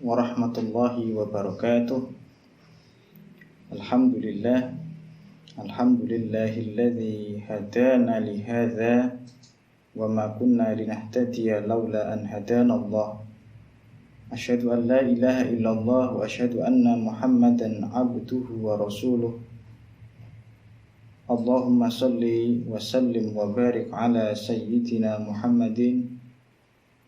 warahmatullahi wabarakatuh. Alhamdulillahilladzi hadana lihadza wa ma kunna linahtadiya laula an hadanallah. Asyhadu an la ilaha illallah wa asyhadu anna Muhammadan abduhu wa rasuluh. Allahumma salli wa sallim wa barik ala sayyidina Muhammadin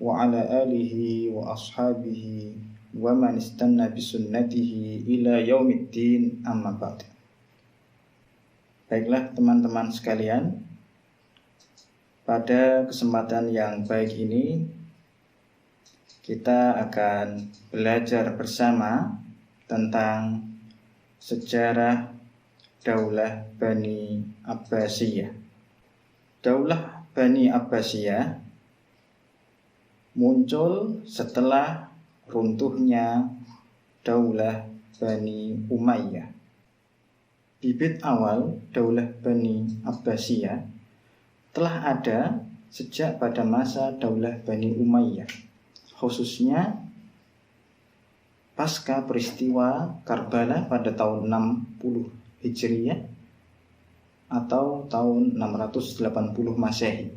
wa ala alihi wa ashabihi wa man istanna bisunnatihi ila yaumiddin, amma ba'd. Baiklah teman-teman sekalian, pada kesempatan yang baik ini kita akan belajar bersama tentang sejarah Daulah Bani Abbasiyah. Daulah Bani Abbasiyah muncul setelah runtuhnya Daulah Bani Umayyah. Bibit awal Daulah Bani Abbasiyah telah ada sejak pada masa Daulah Bani Umayyah, khususnya pasca peristiwa Karbala pada tahun 60 Hijriyah atau tahun 680 Masehi.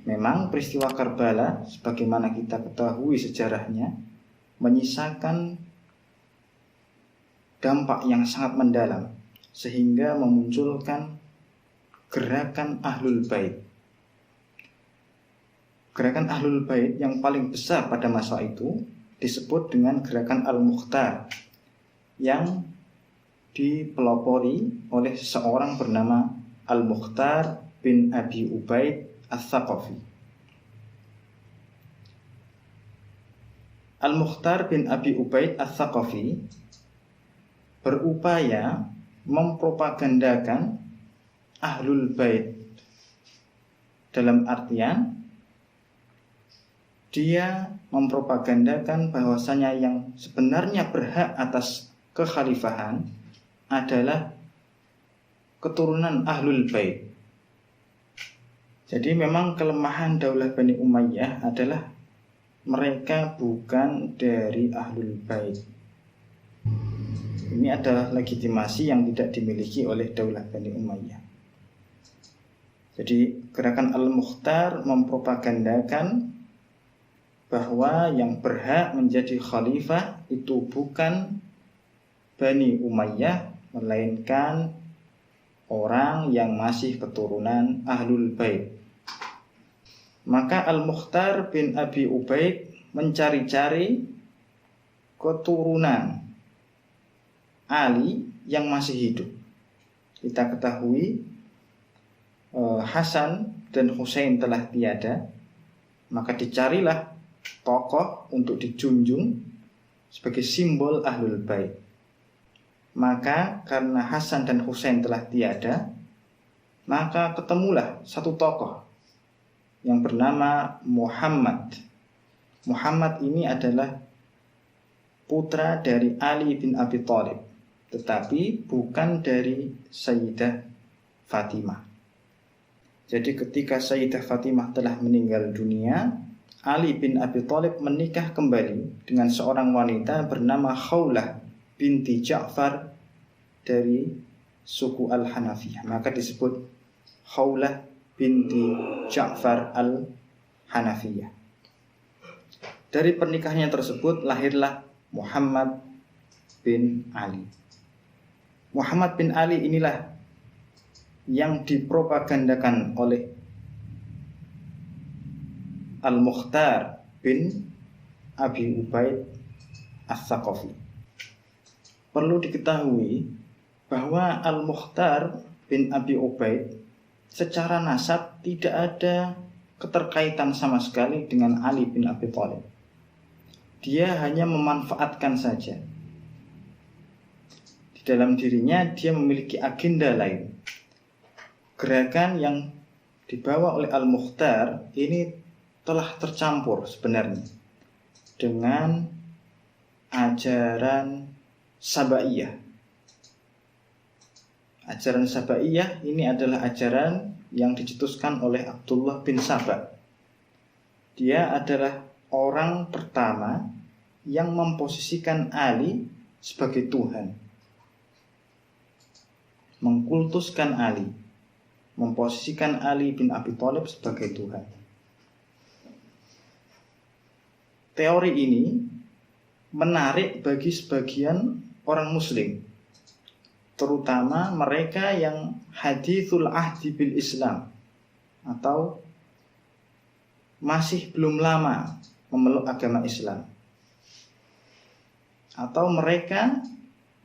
Memang peristiwa Karbala, sebagaimana kita ketahui sejarahnya, menyisakan dampak yang sangat mendalam, sehingga memunculkan gerakan Ahlul Bait. Gerakan Ahlul Bait yang paling besar pada masa itu disebut dengan gerakan Al-Mukhtar, yang dipelopori oleh seorang bernama Al-Mukhtar bin Abi Ubaid Ats-Tsaqafi. Al-Mukhtar bin Abi Ubaid Ats-Tsaqafi berupaya mempropagandakan Ahlul Bait, dalam artian dia mempropagandakan bahwasanya yang sebenarnya berhak atas kekhalifahan adalah keturunan Ahlul Bait. Jadi memang kelemahan Daulah Bani Umayyah adalah mereka bukan dari Ahlul Bait. Ini adalah legitimasi yang tidak dimiliki oleh Daulah Bani Umayyah. Jadi gerakan Al-Mukhtar mempropagandakan bahwa yang berhak menjadi khalifah itu bukan Bani Umayyah, melainkan orang yang masih keturunan Ahlul Bait. Maka Al-Mukhtar bin Abi Ubaid mencari-cari keturunan Ali yang masih hidup. Kita ketahui Hasan dan Husain telah tiada, maka dicarilah tokoh untuk dijunjung sebagai simbol Ahlul Bait. Maka karena Hasan dan Husain telah tiada, maka ketemulah satu tokoh yang bernama Muhammad. Muhammad ini adalah putra dari Ali bin Abi Thalib, tetapi bukan dari Sayyidah Fatimah. Jadi ketika Sayyidah Fatimah telah meninggal dunia, Ali bin Abi Thalib menikah kembali dengan seorang wanita bernama Khawlah binti Ja'far dari suku Al-Hanafiyah. Maka disebut Khawlah binti Ja'far Al-Hanafiyah. Dari pernikahannya tersebut lahirlah Muhammad bin Ali. Muhammad bin Ali inilah yang dipropagandakan oleh Al-Mukhtar bin Abi Ubaid Ats-Tsaqafi. Perlu diketahui bahwa Al-Mukhtar bin Abi Ubaid secara nasab tidak ada keterkaitan sama sekali dengan Ali bin Abi Thalib. Dia hanya memanfaatkan saja. Di dalam dirinya dia memiliki agenda lain. Gerakan yang dibawa oleh Al-Mukhtar ini telah tercampur sebenarnya dengan ajaran Sabaiyah. Ajaran Sabaiyah ini adalah ajaran yang dicetuskan oleh Abdullah bin Saba. Dia adalah orang pertama yang memposisikan Ali sebagai Tuhan, mengkultuskan Ali, memposisikan Ali bin Abi Thalib sebagai Tuhan. Teori ini menarik bagi sebagian orang Muslim, terutama mereka yang hadithul ahdi bil Islam atau masih belum lama memeluk agama Islam, atau mereka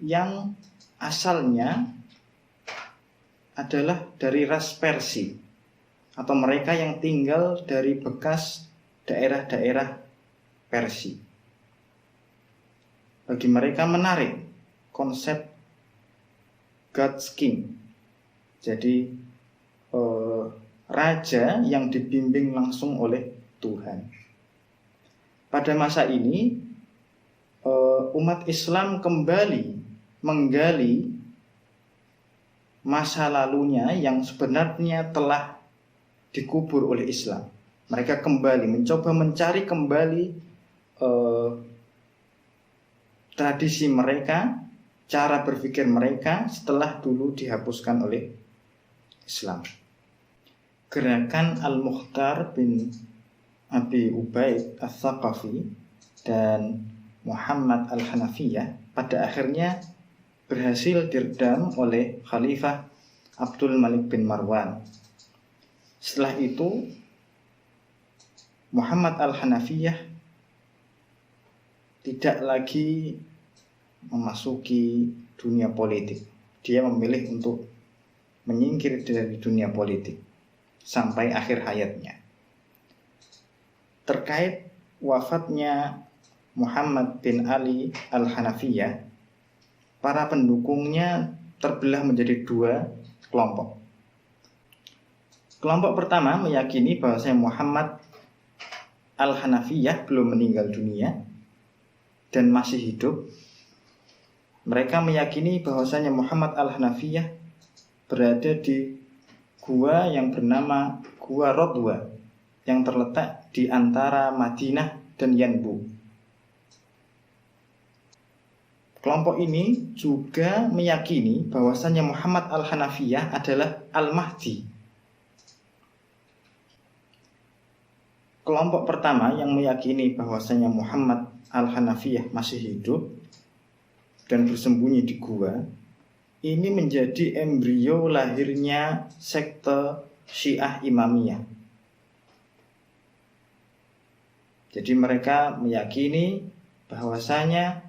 yang asalnya adalah dari ras Persia, atau mereka yang tinggal dari bekas daerah-daerah Persia. Bagi mereka menarik konsep God's King, jadi raja yang dibimbing langsung oleh Tuhan. Pada masa ini umat Islam kembali menggali masa lalunya yang sebenarnya telah dikubur oleh Islam. Mereka kembali mencoba mencari kembali tradisi mereka, cara berpikir mereka setelah dulu dihapuskan oleh Islam. Gerakan Al-Mukhtar bin Abi Ubaid Al-Thaqafi dan Muhammad Al-Hanafiyah pada akhirnya berhasil diredam oleh Khalifah Abdul Malik bin Marwan. Setelah itu Muhammad Al-Hanafiyah tidak lagi memasuki dunia politik. Dia memilih untuk menyingkir dari dunia politik sampai akhir hayatnya. Terkait wafatnya Muhammad bin Ali Al-Hanafiyah, para pendukungnya terbelah menjadi dua kelompok. Kelompok pertama meyakini bahwasanya Muhammad Al-Hanafiyah belum meninggal dunia dan masih hidup. Mereka meyakini bahwasanya Muhammad Al-Hanafiyah berada di gua yang bernama Gua Rodwa yang terletak di antara Madinah dan Yanbu. Kelompok ini juga meyakini bahwasanya Muhammad Al-Hanafiyah adalah Al-Mahdi. Kelompok pertama yang meyakini bahwasanya Muhammad Al-Hanafiyah masih hidup dan bersembunyi di gua, ini menjadi embrio lahirnya sekte Syiah Imamiyah. Jadi mereka meyakini bahwasanya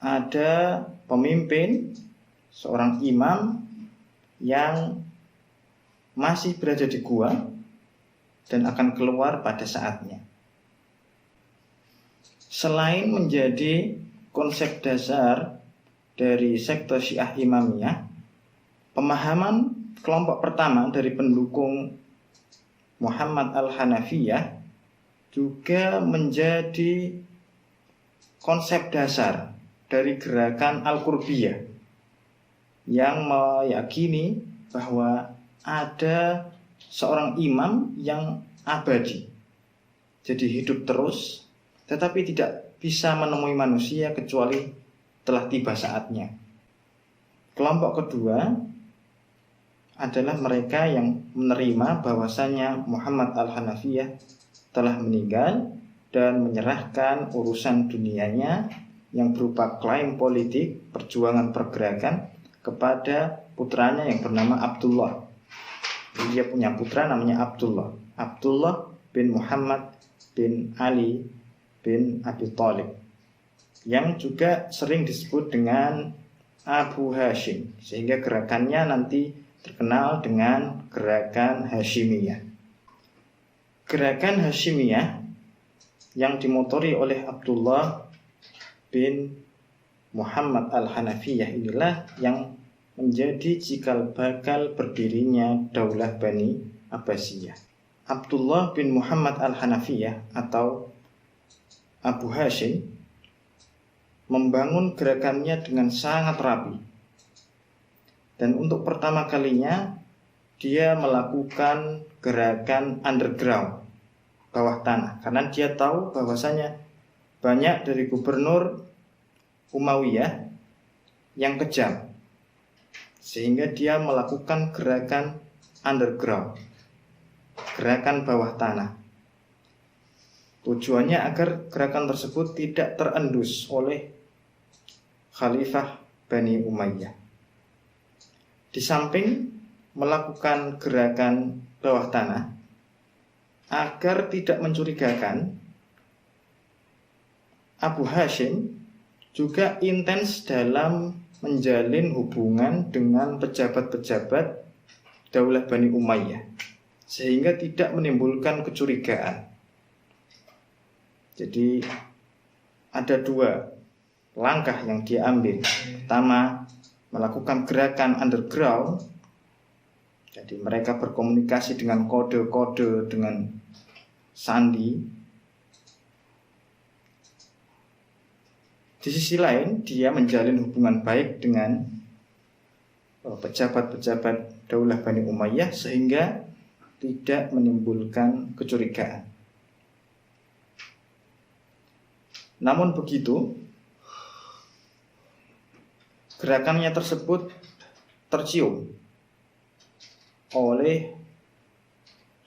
ada pemimpin, seorang imam yang masih berada di gua dan akan keluar pada saatnya. Selain menjadi konsep dasar dari sekte Syiah Imamiyah, pemahaman kelompok pertama dari pendukung Muhammad Al-Hanafiyah juga menjadi konsep dasar dari gerakan Al-Qurbiyah yang meyakini bahwa ada seorang imam yang abadi, jadi hidup terus, tetapi tidak bisa menemui manusia kecuali telah tiba saatnya. Kelompok kedua adalah mereka yang menerima bahwasanya Muhammad Al-Hanafiyah telah meninggal dan menyerahkan urusan dunianya yang berupa klaim politik, perjuangan pergerakan kepada putranya yang bernama Abdullah. Dia punya putra namanya Abdullah bin Muhammad bin Ali bin Abi Thalib, yang juga sering disebut dengan Abu Hashim, sehingga gerakannya nanti terkenal dengan gerakan Hashimiyah. Gerakan Hashimiyah yang dimotori oleh Abdullah bin Muhammad Al-Hanafiyah inilah yang menjadi cikal bakal berdirinya Daulah Bani Abbasiyah. Abdullah bin Muhammad Al-Hanafiyah atau Abu Hashim membangun gerakannya dengan sangat rapi. Dan untuk pertama kalinya dia melakukan gerakan underground, bawah tanah, karena dia tahu bahwasanya banyak dari gubernur Umayyah yang kejam, sehingga dia melakukan gerakan underground, gerakan bawah tanah. Tujuannya agar gerakan tersebut tidak terendus oleh Khalifah Bani Umayyah. Di samping melakukan gerakan bawah tanah, agar tidak mencurigakan, Abu Hashim juga intens dalam menjalin hubungan dengan pejabat-pejabat Daulah Bani Umayyah, sehingga tidak menimbulkan kecurigaan. Jadi ada dua langkah yang dia ambil. Pertama, melakukan gerakan underground. Jadi mereka berkomunikasi dengan kode-kode, dengan sandi. Di sisi lain, dia menjalin hubungan baik dengan pejabat-pejabat Daulah Bani Umayyah sehingga tidak menimbulkan kecurigaan. Namun begitu, gerakannya tersebut tercium oleh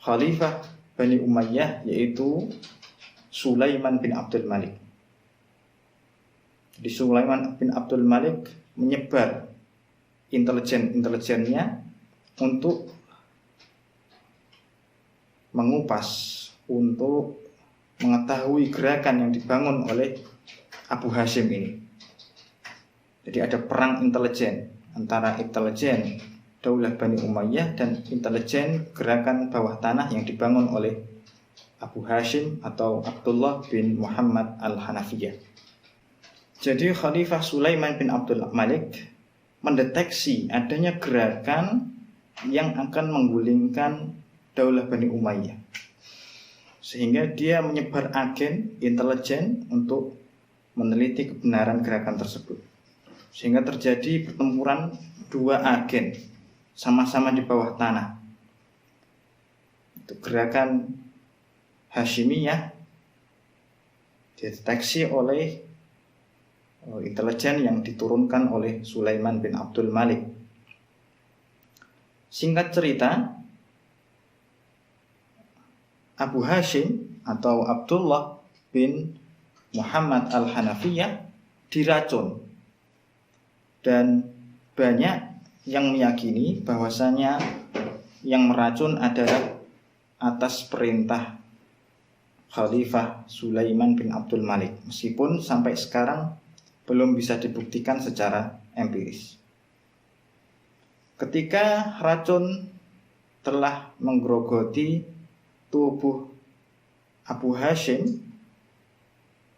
Khalifah Bani Umayyah, yaitu Sulaiman bin Abdul Malik. Jadi Sulaiman bin Abdul Malik menyebar intelijen-intelijennya untuk mengupas, untuk mengetahui gerakan yang dibangun oleh Abu Hashim ini. Jadi ada perang intelijen antara intelijen Daulah Bani Umayyah dan intelijen gerakan bawah tanah yang dibangun oleh Abu Hashim atau Abdullah bin Muhammad al-Hanafiyah. Jadi Khalifah Sulaiman bin Abdul Malik mendeteksi adanya gerakan yang akan menggulingkan Daulah Bani Umayyah, sehingga dia menyebar agen intelijen untuk meneliti kebenaran gerakan tersebut. Sehingga terjadi pertempuran dua agen sama-sama di bawah tanah. Itu gerakan Hashimiyah dideteksi oleh intelijen yang diturunkan oleh Sulaiman bin Abdul Malik. Singkat cerita, Abu Hashim atau Abdullah bin Muhammad al-Hanafiyah diracun, dan banyak yang meyakini bahwasanya yang meracun adalah atas perintah Khalifah Sulaiman bin Abdul Malik, meskipun sampai sekarang belum bisa dibuktikan secara empiris. Ketika racun telah menggerogoti tubuh Abu Hashim,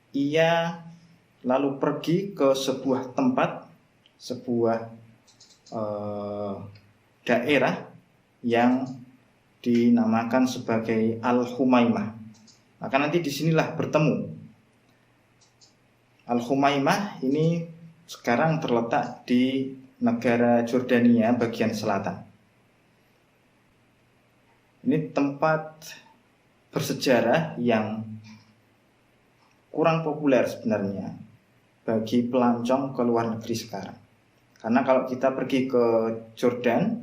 ia lalu pergi ke sebuah tempat, sebuah daerah yang dinamakan sebagai Al-Humaimah. Maka nanti disinilah bertemu. Al-Humaimah ini sekarang terletak di negara Jordania bagian selatan. Ini tempat bersejarah yang kurang populer sebenarnya bagi pelancong ke luar negeri sekarang. Karena kalau kita pergi ke Jordan,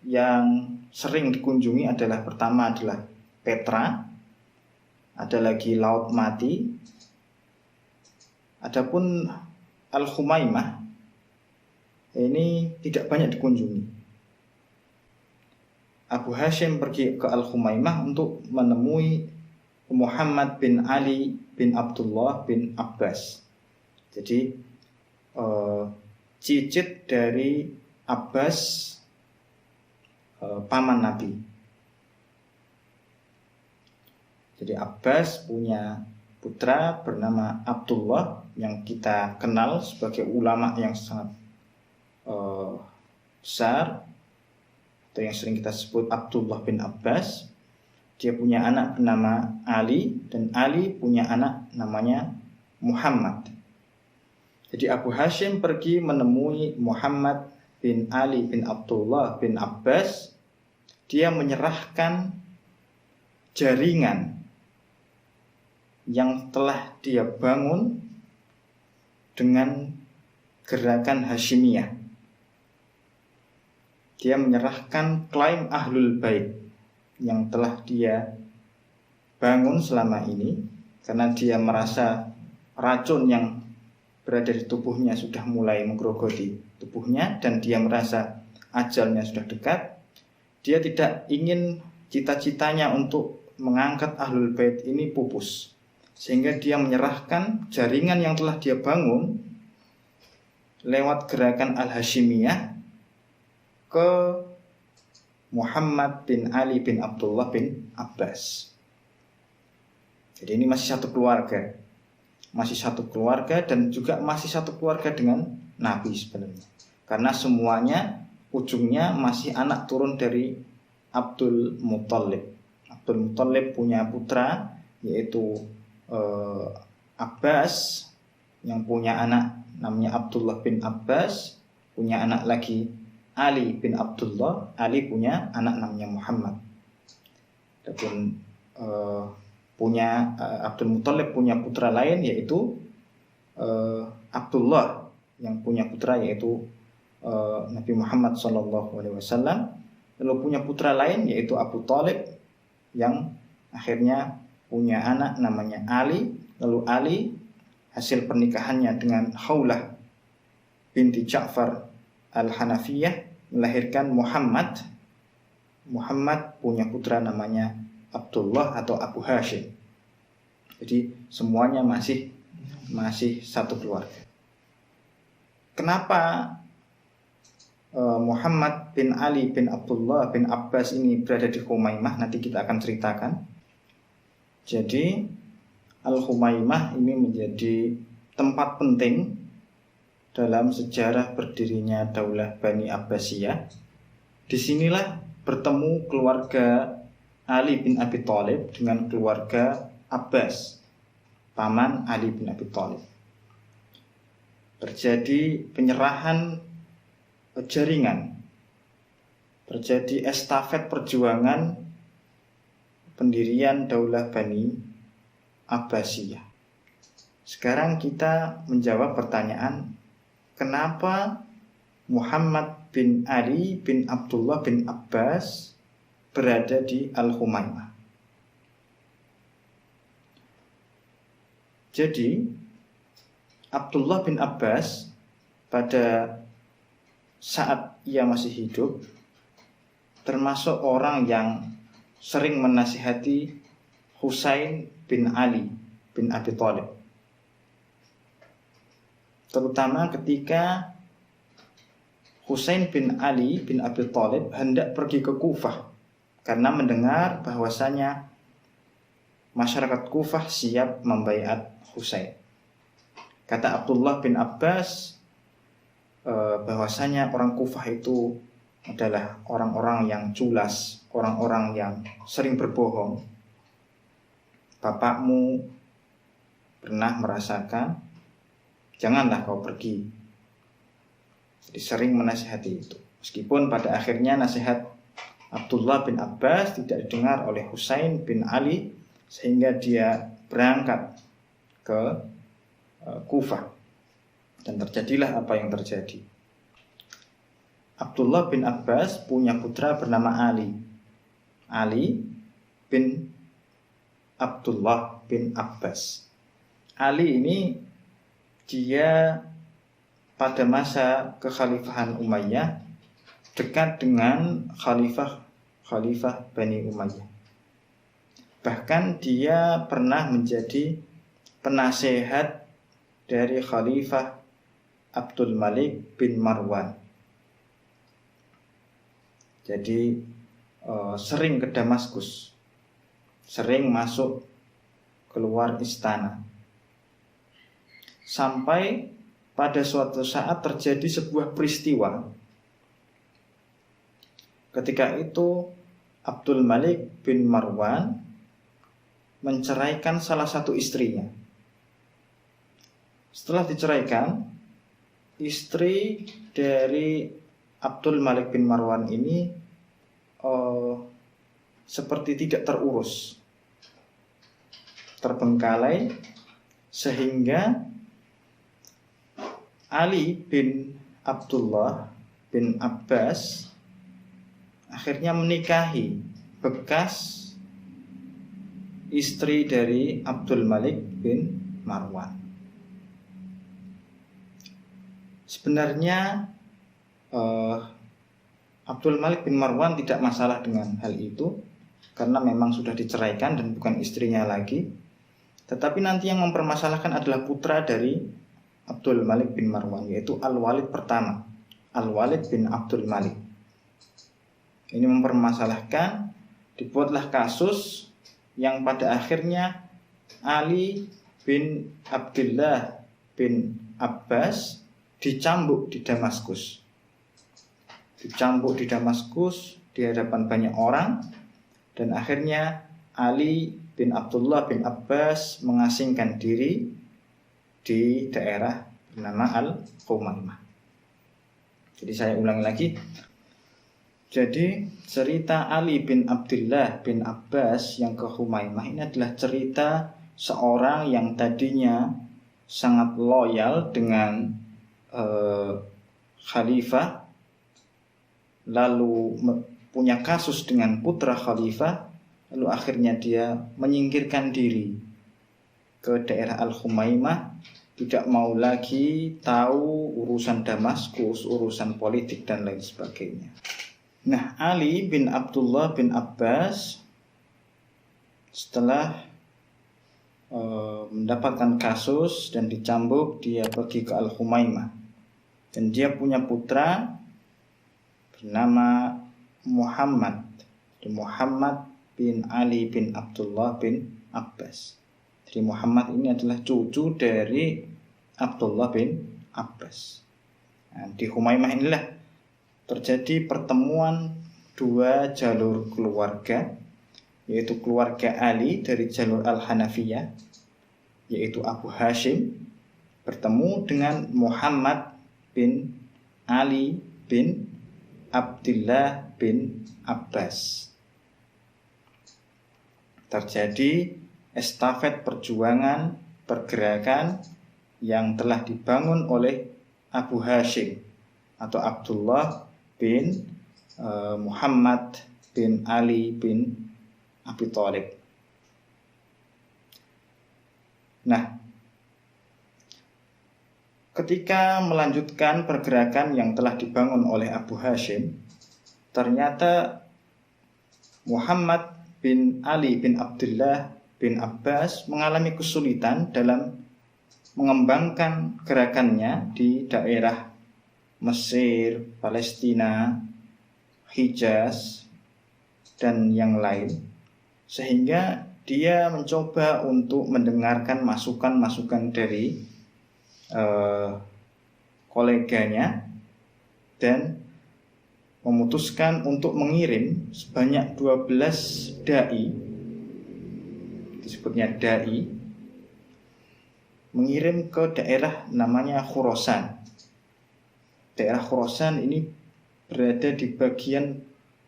yang sering dikunjungi adalah pertama adalah Petra, ada lagi Laut Mati. Adapun Al-Humaimah ini tidak banyak dikunjungi. Abu Hashim pergi ke Al-Humaimah untuk menemui Muhammad bin Ali bin Abdullah bin Abbas. Jadi cicit dari Abbas, paman Nabi. Jadi Abbas punya putra bernama Abdullah yang kita kenal sebagai ulama yang sangat besar, atau yang sering kita sebut Abdullah bin Abbas. Dia punya anak bernama Ali, dan Ali punya anak namanya Muhammad. Jadi Abu Hashim pergi menemui Muhammad bin Ali bin Abdullah bin Abbas. Dia menyerahkan jaringan yang telah dia bangun dengan gerakan Hasyimiyah. Dia menyerahkan klaim Ahlul Bait yang telah dia bangun selama ini, karena dia merasa racun yang berada di tubuhnya sudah mulai menggerogoti tubuhnya, dan dia merasa ajalnya sudah dekat. Dia tidak ingin cita-citanya untuk mengangkat Ahlul Bait ini pupus, sehingga dia menyerahkan jaringan yang telah dia bangun lewat gerakan Al-Hasyimiyah ke Muhammad bin Ali bin Abdullah bin Abbas. Jadi ini masih satu keluarga, dan juga masih satu keluarga dengan Nabi sebenarnya, karena semuanya ujungnya masih anak turun dari Abdul Muthalib. Abdul Muthalib punya putra yaitu Abbas, yang punya anak namanya Abdullah bin Abbas, punya anak lagi Ali bin Abdullah, Ali punya anak namanya Muhammad. Adapun Abdul Muthalib punya putra lain yaitu Abdullah, yang punya putra yaitu Nabi Muhammad SAW. Lalu punya putra lain yaitu Abu Thalib, yang akhirnya punya anak namanya Ali. Lalu Ali hasil pernikahannya dengan Khawlah binti Ja'far Al-Hanafiyah melahirkan Muhammad. Muhammad punya putra namanya Abdullah atau Abu Hashim. Jadi semuanya masih satu keluarga. Kenapa Muhammad bin Ali bin Abdullah bin Abbas ini berada di Humaimah? Nanti kita akan ceritakan. Jadi Al-Humaimah ini menjadi tempat penting dalam sejarah berdirinya Daulah Bani Abbasiyah. Disinilah bertemu keluarga Ali bin Abi Thalib dengan keluarga Abbas, paman Ali bin Abi Thalib. Terjadi penyerahan jaringan, terjadi estafet perjuangan pendirian Daulah Bani Abbasiyah. Sekarang kita menjawab pertanyaan, kenapa Muhammad bin Ali bin Abdullah bin Abbas berada di Al-Humaimah? Jadi Abdullah bin Abbas pada saat ia masih hidup termasuk orang yang sering menasihati Husain bin Ali bin Abi Thalib, terutama ketika Husain bin Ali bin Abi Thalib hendak pergi ke Kufah karena mendengar bahwasanya masyarakat Kufah siap membaiat Husain. Kata Abdullah bin Abbas bahwasanya orang Kufah itu adalah orang-orang yang culas, orang-orang yang sering berbohong. Bapakmu pernah merasakan, janganlah kau pergi. Jadi sering menasihati itu. Meskipun pada akhirnya nasihat Abdullah bin Abbas tidak didengar oleh Husain bin Ali, sehingga dia berangkat ke Kufah, dan terjadilah apa yang terjadi. Abdullah bin Abbas punya putra bernama Ali bin Abdullah bin Abbas. Ali ini dia pada masa kekhalifahan Umayyah dekat dengan khalifah Bani Umayyah. Bahkan dia pernah menjadi penasehat dari Khalifah Abdul Malik bin Marwan. Jadi sering ke Damaskus, sering masuk keluar istana. Sampai pada suatu saat terjadi sebuah peristiwa. Ketika itu Abdul Malik bin Marwan menceraikan salah satu istrinya. Setelah diceraikan, istri dari Abdul Malik bin Marwan ini seperti tidak terurus. terbengkalai sehingga Ali bin Abdullah bin Abbas akhirnya menikahi bekas istri dari Abdul Malik bin Marwan. Sebenarnya Abdul Malik bin Marwan tidak masalah dengan hal itu karena memang sudah diceraikan dan bukan istrinya lagi. Tetapi nanti yang mempermasalahkan adalah putra dari Abdul Malik bin Marwan, yaitu Al-Walid pertama, Al-Walid bin Abdul Malik. Ini mempermasalahkan, dibuatlah kasus yang pada akhirnya Ali bin Abdullah bin Abbas dicambuk di Damaskus. Dicambuk di Damaskus di hadapan banyak orang, dan akhirnya Ali bin Abdullah bin Abbas mengasingkan diri di daerah bernama Al-Khumaimah. Jadi saya ulangi lagi. Jadi cerita Ali bin Abdullah bin Abbas yang ke Khumaimah ini adalah cerita seorang yang tadinya sangat loyal dengan khalifah, lalu punya kasus dengan putra khalifah, lalu akhirnya dia menyingkirkan diri ke daerah Al-Khumaimah, tidak mau lagi tahu urusan Damaskus, urusan politik dan lain sebagainya. Nah, Ali bin Abdullah bin Abbas setelah mendapatkan kasus dan dicambuk, dia pergi ke Al-Khumaimah. Dan dia punya putra bernama Muhammad bin Ali bin Abdullah bin Abbas. Jadi Muhammad ini adalah cucu dari Abdullah bin Abbas. Nah, di Khumaimah inilah terjadi pertemuan dua jalur keluarga, yaitu keluarga Ali dari jalur Al-Hanafiyah, yaitu Abu Hashim, bertemu dengan Muhammad bin Ali bin Abdullah bin Abbas. Terjadi estafet perjuangan pergerakan yang telah dibangun oleh Abu Hashim atau Abdullah bin Muhammad bin Ali bin Abi Thalib. Nah, ketika melanjutkan pergerakan yang telah dibangun oleh Abu Hashim, ternyata Muhammad bin Ali bin Abdullah bin Abbas mengalami kesulitan dalam mengembangkan gerakannya di daerah Mesir, Palestina, Hijaz, dan yang lain, sehingga dia mencoba untuk mendengarkan masukan-masukan dari koleganya dan memutuskan untuk mengirim sebanyak 12 dai, disebutnya dai, mengirim ke daerah namanya Khurasan. Daerah Khurasan ini berada di bagian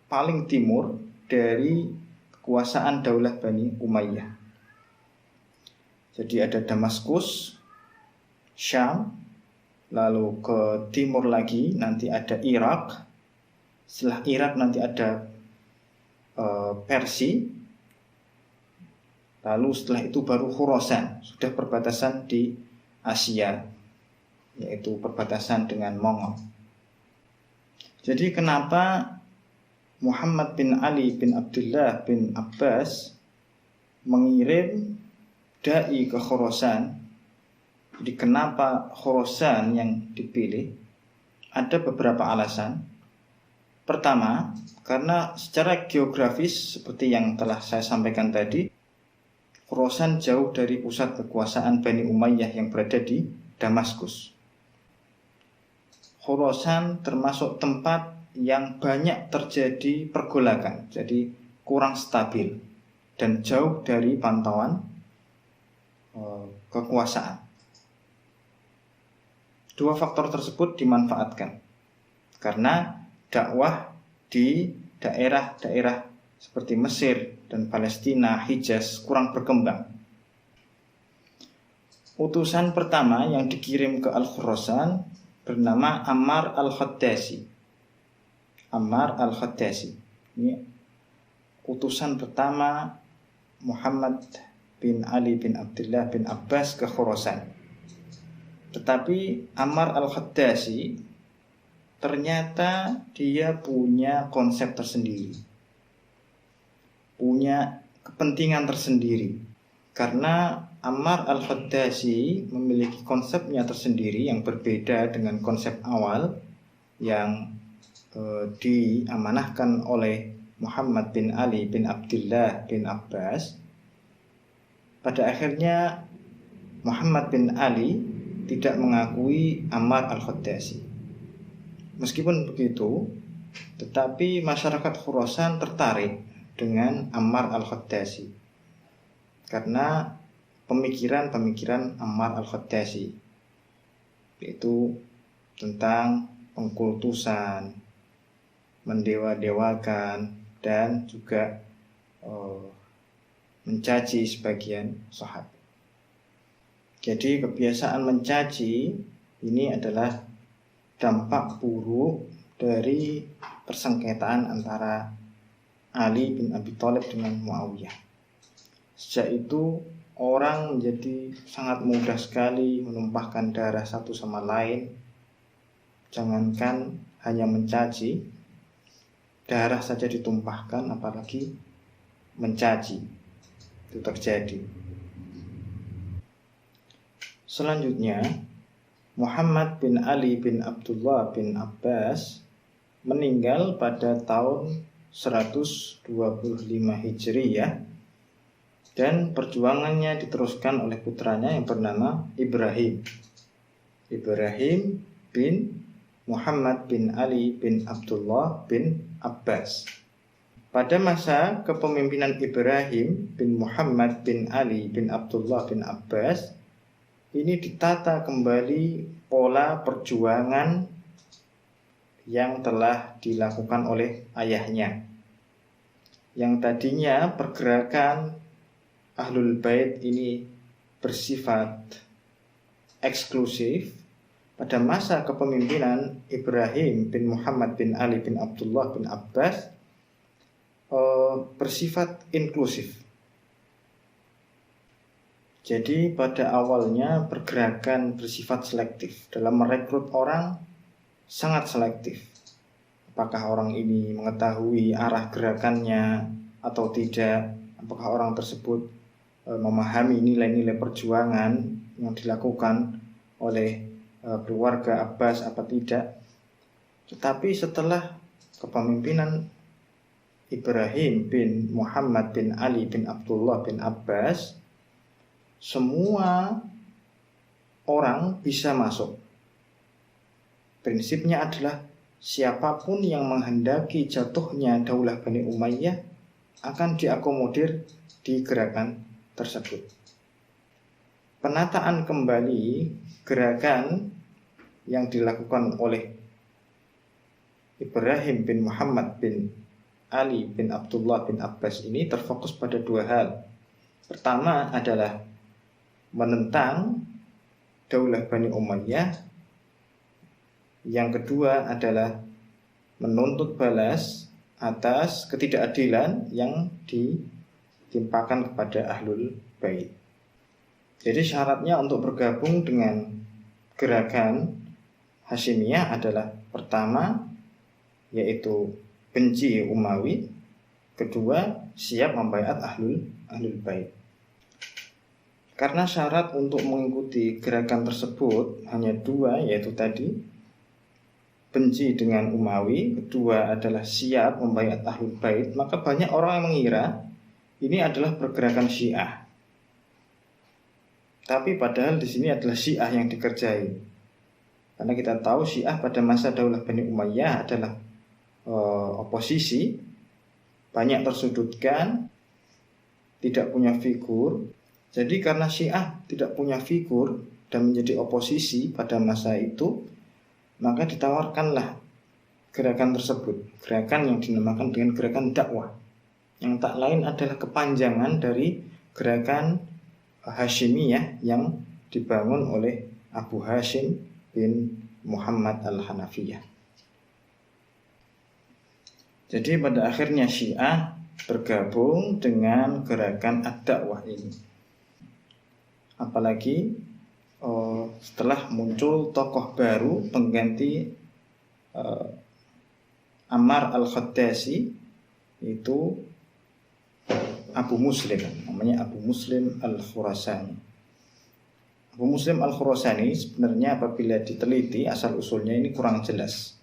paling timur dari kekuasaan Daulah Bani Umayyah. Jadi ada Damaskus, Syam, lalu ke timur lagi nanti ada Irak, setelah Irak nanti ada Persia, lalu setelah itu baru Khurasan, sudah perbatasan di Asia, yaitu perbatasan dengan Mongol. Jadi kenapa Muhammad bin Ali bin Abdullah bin Abbas mengirim dai ke Khurasan? Jadi kenapa Khurasan yang dipilih? Ada beberapa alasan. Pertama, karena secara geografis seperti yang telah saya sampaikan tadi, Khurasan jauh dari pusat kekuasaan Bani Umayyah yang berada di Damaskus. Khurasan termasuk tempat yang banyak terjadi pergolakan, jadi kurang stabil dan jauh dari pantauan kekuasaan. Dua faktor tersebut dimanfaatkan karena dakwah di daerah-daerah seperti Mesir dan Palestina, Hijaz kurang berkembang. Utusan pertama yang dikirim ke Al-Khurasan bernama Ammar Al-Khaddasi. Ammar Al-Khaddasi. Ini utusan pertama Muhammad bin Ali bin Abdullah bin Abbas ke Khurasan. Tetapi Ammar Al-Khaddasi ternyata dia punya konsep tersendiri, punya kepentingan tersendiri. Karena Ammar Al-Khaddasi memiliki konsepnya tersendiri yang berbeda dengan konsep awal yang diamanahkan oleh Muhammad bin Ali bin Abdullah bin Abbas. Pada akhirnya Muhammad bin Ali tidak mengakui Ammar Al-Khaddasi. Meskipun begitu, tetapi masyarakat Khurasan tertarik dengan Ammar Al-Khaddasi karena pemikiran-pemikiran Ammar Al-Khaddasi, yaitu tentang pengkultusan, mendewa-dewakan, dan juga mencaci sebagian sahabat. Jadi kebiasaan mencaci ini adalah dampak buruk dari persengketaan antara Ali bin Abi Thalib dengan Muawiyah. Sejak itu orang menjadi sangat mudah sekali menumpahkan darah satu sama lain. Jangankan hanya mencaci, darah saja ditumpahkan, apalagi mencaci. Itu terjadi. Selanjutnya, Muhammad bin Ali bin Abdullah bin Abbas meninggal pada tahun 125 Hijriyah, dan perjuangannya diteruskan oleh putranya yang bernama Ibrahim bin Muhammad bin Ali bin Abdullah bin Abbas. Pada masa kepemimpinan Ibrahim bin Muhammad bin Ali bin Abdullah bin Abbas, ini ditata kembali pola perjuangan yang telah dilakukan oleh ayahnya. Yang tadinya pergerakan Ahlul Bait ini bersifat eksklusif, pada masa kepemimpinan Ibrahim bin Muhammad bin Ali bin Abdullah bin Abbas bersifat inklusif. Jadi pada awalnya pergerakan bersifat selektif. Dalam merekrut orang sangat selektif. Apakah orang ini mengetahui arah gerakannya atau tidak? Apakah orang tersebut memahami nilai-nilai perjuangan yang dilakukan oleh keluarga Abbas apa tidak? Tetapi setelah kepemimpinan Ibrahim bin Muhammad bin Ali bin Abdullah bin Abbas, semua orang bisa masuk. Prinsipnya adalah siapapun yang menghendaki jatuhnya Daulah Bani Umayyah akan diakomodir di gerakan tersebut. Penataan kembali gerakan yang dilakukan oleh Ibrahim bin Muhammad bin Ali bin Abdullah bin Abbas ini terfokus pada dua hal. Pertama adalah menentang Daulah Bani Umayyah. Yang kedua adalah menuntut balas atas ketidakadilan yang ditimpakan kepada Ahlul Bait. Jadi syaratnya untuk bergabung dengan gerakan Hasyimiyah adalah pertama yaitu benci Umawi, kedua siap membaiat Ahlul Bait. Karena syarat untuk mengikuti gerakan tersebut hanya dua, yaitu tadi benci dengan Umawi, kedua adalah siap membaiat Ahlul Bait, maka banyak orang yang mengira ini adalah pergerakan Syiah. Tapi padahal di sini adalah Syiah yang dikerjai. Karena kita tahu Syiah pada masa Daulah Bani Umayyah adalah oposisi, banyak tersudutkan, tidak punya figur. Jadi karena Syiah tidak punya figur dan menjadi oposisi pada masa itu, maka ditawarkanlah gerakan tersebut, gerakan yang dinamakan dengan gerakan dakwah, yang tak lain adalah kepanjangan dari gerakan Hasyimiyah yang dibangun oleh Abu Hashim bin Muhammad al-Hanafiyah. Jadi pada akhirnya Syiah bergabung dengan gerakan ad-da'wah ini. Apalagi setelah muncul tokoh baru pengganti Ammar al-Khaddasi, itu Abu Muslim, namanya Abu Muslim al-Khurasani. Abu Muslim al-Khurasani sebenarnya apabila diteliti asal-usulnya ini kurang jelas,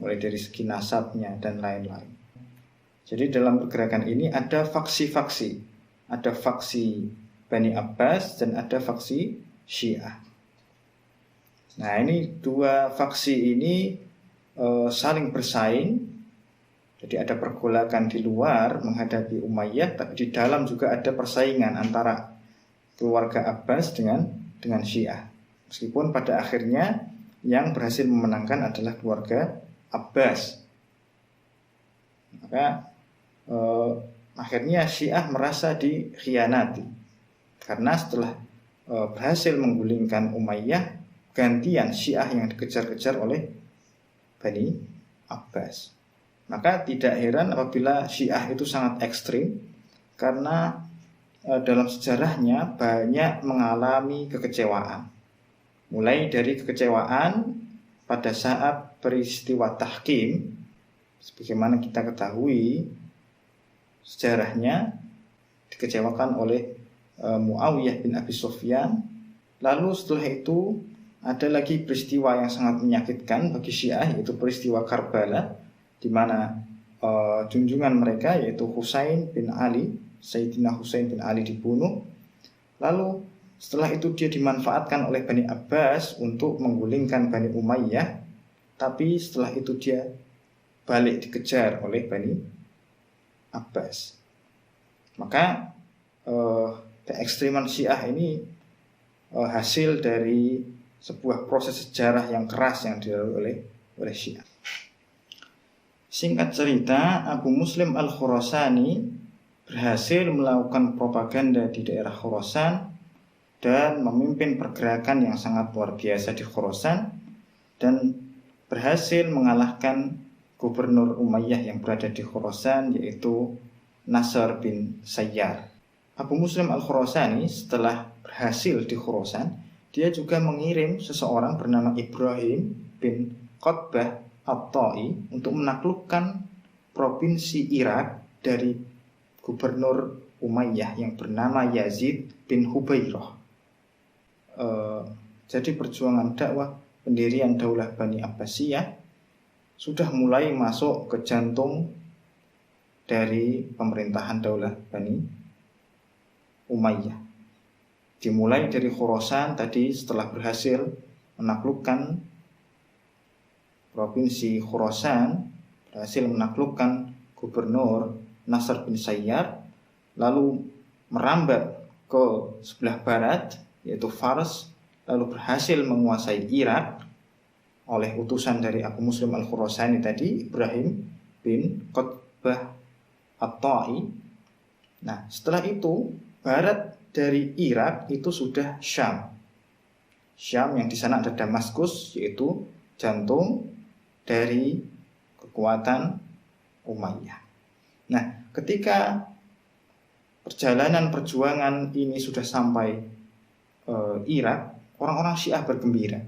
mulai dari segi nasabnya dan lain-lain. Jadi dalam pergerakan ini ada faksi-faksi, ada faksi Bani Abbas dan ada faksi Syiah. Nah, ini dua faksi ini saling bersaing. Jadi ada pergolakan di luar menghadapi Umayyah, tapi di dalam juga ada persaingan antara keluarga Abbas dengan Syiah. Meskipun pada akhirnya yang berhasil memenangkan adalah keluarga Abbas. Maka akhirnya Syiah merasa dikhianati, karena setelah berhasil menggulingkan Umayyah, gantian Syiah yang dikejar-kejar oleh Bani Abbas. Maka tidak heran apabila Syiah itu sangat ekstrim, karena dalam sejarahnya banyak mengalami kekecewaan. Mulai dari kekecewaan pada saat peristiwa tahkim, sebagaimana kita ketahui sejarahnya dikecewakan oleh Muawiyah bin Abi Sufyan. Lalu setelah itu ada lagi peristiwa yang sangat menyakitkan bagi Syiah, yaitu peristiwa Karbala, di mana junjungan mereka yaitu Husain bin Ali, Sayyidina Husain bin Ali dibunuh. Lalu setelah itu dia dimanfaatkan oleh Bani Abbas untuk menggulingkan Bani Umayyah, tapi setelah itu dia balik dikejar oleh Bani Abbas. Maka keekstriman Syiah ini hasil dari sebuah proses sejarah yang keras yang dilalui oleh Syiah. Singkat cerita, Abu Muslim al-Khurasani berhasil melakukan propaganda di daerah Khurasan dan memimpin pergerakan yang sangat luar biasa di Khurasan, dan berhasil mengalahkan gubernur Umayyah yang berada di Khurasan, yaitu Nasr bin Sayyar. Abu Muslim al-Khurasani setelah berhasil di Khurasan, dia juga mengirim seseorang bernama Ibrahim bin Qutbah At-Ta'i untuk menaklukkan provinsi Irak dari gubernur Umayyah yang bernama Yazid bin Hubairah. Jadi perjuangan dakwah pendirian Daulah Bani Abbasiyah sudah mulai masuk ke jantung dari pemerintahan Daulah Bani Umayyah. Dimulai dari Khurasan tadi, setelah berhasil menaklukkan provinsi Khurasan, berhasil menaklukkan gubernur Nasr bin Sayyar, lalu merambat ke sebelah barat yaitu Fars, lalu berhasil menguasai Irak oleh utusan dari Abu Muslim al-Khurasani tadi, Ibrahim bin Qutbah At-Ta'i. Nah, setelah itu barat dari Irak itu sudah Syam. Syam yang di sana ada Damaskus, yaitu jantung dari kekuatan Umayyah. Nah, ketika perjalanan perjuangan ini sudah sampai Irak, orang-orang Syiah bergembira,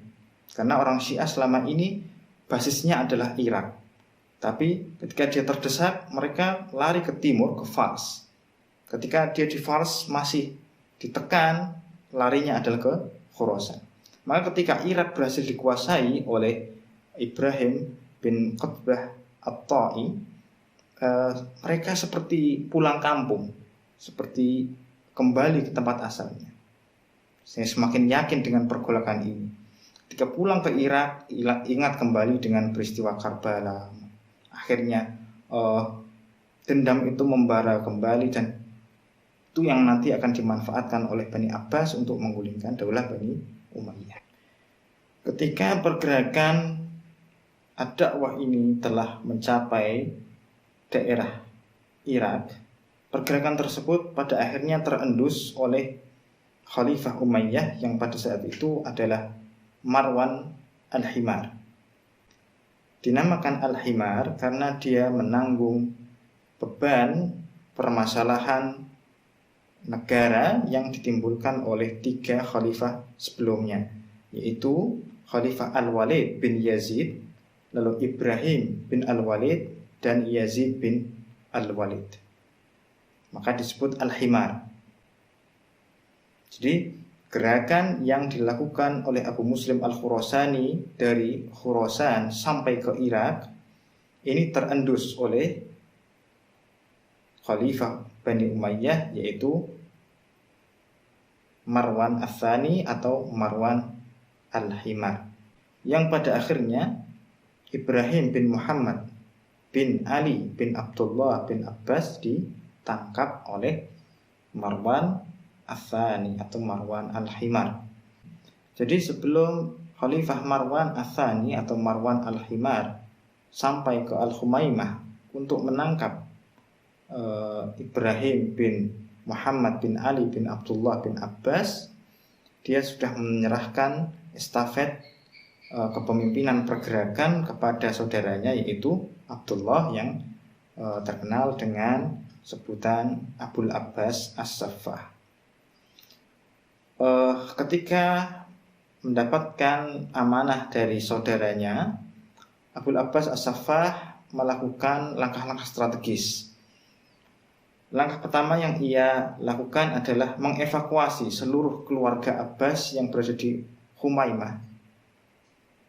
karena orang Syiah selama ini basisnya adalah Irak. Tapi ketika dia terdesak, mereka lari ke timur, ke Fars. Ketika dia di Fars masih ditekan, larinya adalah ke Khurasan. Maka ketika Irak berhasil dikuasai oleh Ibrahim bin Qutbah At-Ta'i, mereka seperti pulang kampung, seperti kembali ke tempat asalnya. Saya semakin yakin dengan pergolakan ini. Ketika pulang ke Irak, ingat kembali dengan peristiwa Karbala. Akhirnya dendam itu membara kembali, dan itu yang nanti akan dimanfaatkan oleh Bani Abbas untuk menggulingkan Daulah Bani Umayyah. Ketika pergerakan ad-da'wah ini telah mencapai daerah Irak, pergerakan tersebut pada akhirnya terendus oleh Khalifah Umayyah yang pada saat itu adalah Marwan Al-Himar. Dinamakan Al-Himar karena dia menanggung beban permasalahan negara yang ditimbulkan oleh 3 khalifah sebelumnya, yaitu Khalifah Al-Walid bin Yazid, lalu Ibrahim bin Al-Walid, dan Yazid bin Al-Walid. Maka disebut Al-Himar. Jadi gerakan yang dilakukan oleh Abu Muslim Al-Khurasani dari Khurasan sampai ke Irak ini terendus oleh Khalifah Bani Umayyah, yaitu Marwan Ats-Tsani atau Marwan Al-Himar, yang pada akhirnya Ibrahim bin Muhammad bin Ali bin Abdullah bin Abbas ditangkap oleh Marwan Ats-Tsani atau Marwan Al-Himar. Jadi sebelum Khalifah Marwan Ats-Tsani atau Marwan Al-Himar sampai ke Al-Khumaimah untuk menangkap Ibrahim bin Muhammad bin Ali bin Abdullah bin Abbas, dia sudah menyerahkan estafet kepemimpinan pergerakan kepada saudaranya, yaitu Abdullah yang terkenal dengan sebutan Abul Abbas As-Saffah. Ketika mendapatkan amanah dari saudaranya, Abul Abbas As-Saffah melakukan langkah-langkah strategis. Langkah pertama yang ia lakukan adalah mengevakuasi seluruh keluarga Abbas yang berada di Khumaimah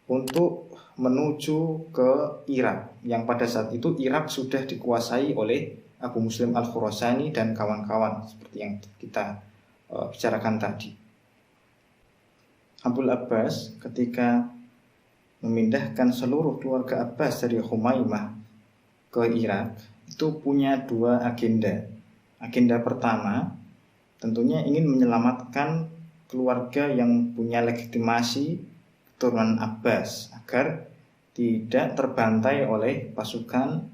untuk menuju ke Irak, yang pada saat itu Irak sudah dikuasai oleh Abu Muslim Al-Khurasani dan kawan-kawan seperti yang kita bicarakan tadi. Abul Abbas ketika memindahkan seluruh keluarga Abbas dari Khumaimah ke Irak itu punya 2 agenda. Agenda pertama tentunya ingin menyelamatkan keluarga yang punya legitimasi keturunan Abbas agar tidak terbantai oleh pasukan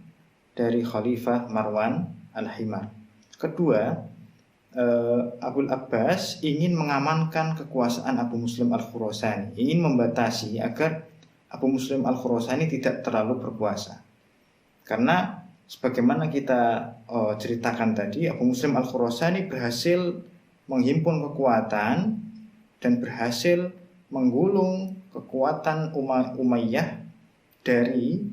dari Khalifah Marwan Al-Himar. Kedua, Abul Abbas ingin mengamankan kekuasaan Abu Muslim Al-Khurasani, ingin membatasi agar Abu Muslim Al-Khurasani tidak terlalu berkuasa. Karena sebagaimana kita ceritakan tadi, Abu Muslim Al-Khurasani berhasil menghimpun kekuatan dan berhasil menggulung kekuatan Umayyah dari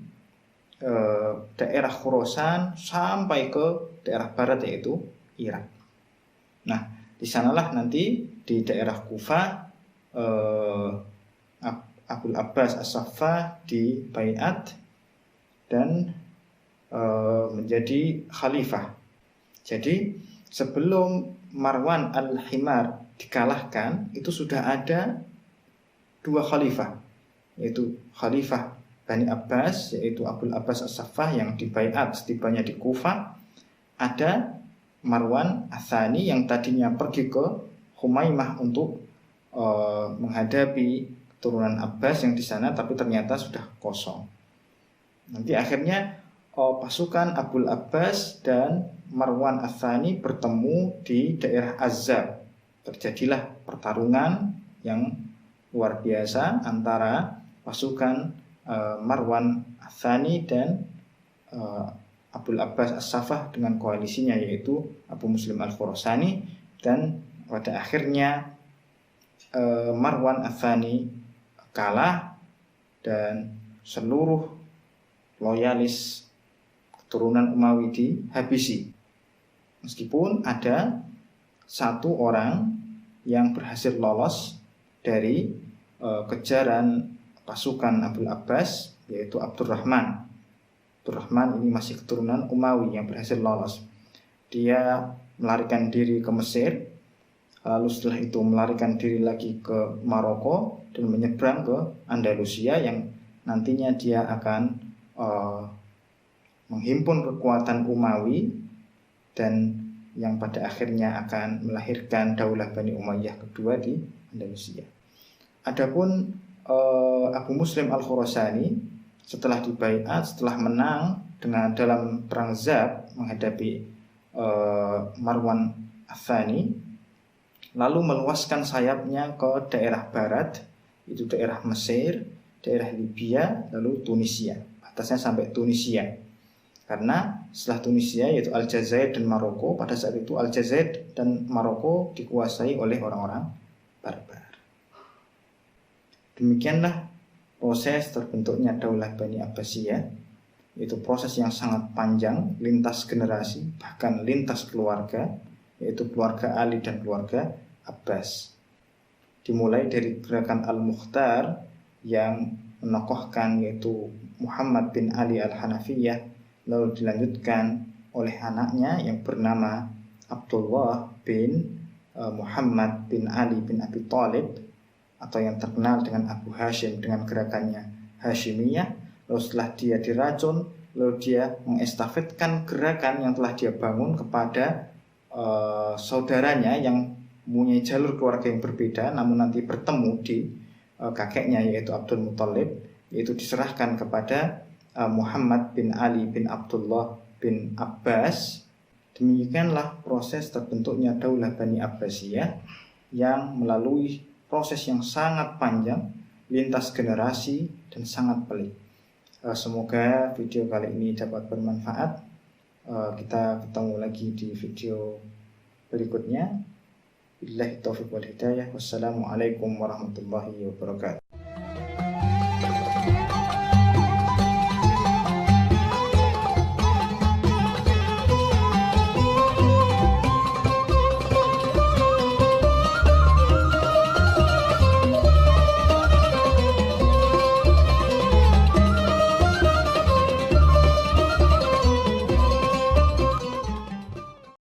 daerah Khurasan sampai ke daerah barat, yaitu Irak. Nah, di sanalah nanti di daerah Kufah Abul Abbas As-Saffah dibaiat dan menjadi khalifah. Jadi sebelum Marwan Al-Himar dikalahkan, itu sudah ada 2 khalifah, yaitu Khalifah Bani Abbas, yaitu Abul Abbas As-Saffah yang dibaiat setibanya di Kufah. Ada Marwan Ats-Tsani yang tadinya pergi ke Khumaimah untuk menghadapi keturunan Abbas yang di sana, tapi ternyata sudah kosong. Nanti akhirnya pasukan Abul Abbas dan Marwan Ats-Tsani bertemu di daerah Azab. Terjadilah pertarungan yang luar biasa antara pasukan Marwan Ats-Tsani dan Abul Abbas As-Saffah dengan koalisinya, yaitu Abu Muslim Al-Khurasani. Dan pada akhirnya Marwan Ats-Tsani kalah dan seluruh loyalis keturunan Umayyah dihabisi. Meskipun ada 1 orang yang berhasil lolos dari kejaran pasukan Abul Abbas, yaitu Abdurrahman. Abdurrahman ini masih keturunan Umayyah yang berhasil lolos. Dia melarikan diri ke Mesir, lalu setelah itu melarikan diri lagi ke Maroko dan menyeberang ke Andalusia, yang nantinya dia akan menghimpun kekuatan Umawi dan yang pada akhirnya akan melahirkan Daulah Bani Umayyah kedua di Andalusia. Adapun Abu Muslim Al-Khurasani setelah dibaiat, setelah menang dalam perang Zab menghadapi Marwan Ats-Tsani, lalu meluaskan sayapnya ke daerah barat, itu daerah Mesir, daerah Libya, lalu Tunisia. Batasnya sampai Tunisia. Karena setelah Tunisia yaitu Aljazair dan Maroko, pada saat itu Aljazair dan Maroko dikuasai oleh orang-orang barbar. Demikianlah proses terbentuknya Daulah Bani Abbasiyah, yaitu proses yang sangat panjang, lintas generasi, bahkan lintas keluarga, yaitu keluarga Ali dan keluarga Abbas. Dimulai dari gerakan Al-Mukhtar yang menokohkan yaitu Muhammad bin Ali Al-Hanafiyah, lalu dilanjutkan oleh anaknya yang bernama Abdullah bin Muhammad bin Ali bin Abi Thalib, atau yang terkenal dengan Abu Hashim dengan gerakannya Hashimiyah. Lalu setelah dia diracun, lalu dia mengestafetkan gerakan yang telah dia bangun kepada saudaranya yang mempunyai jalur keluarga yang berbeda, namun nanti bertemu di kakeknya yaitu Abdul Muthalib, yaitu diserahkan kepada Muhammad bin Ali bin Abdullah bin Abbas. Demikianlah proses terbentuknya Daulah Bani Abbasiyah yang melalui proses yang sangat panjang, lintas generasi, dan sangat pelik. Semoga video kali ini dapat bermanfaat. Kita ketemu lagi di video berikutnya. Billahi taufiq wal hidayah. Wassalamualaikum warahmatullahi wabarakatuh.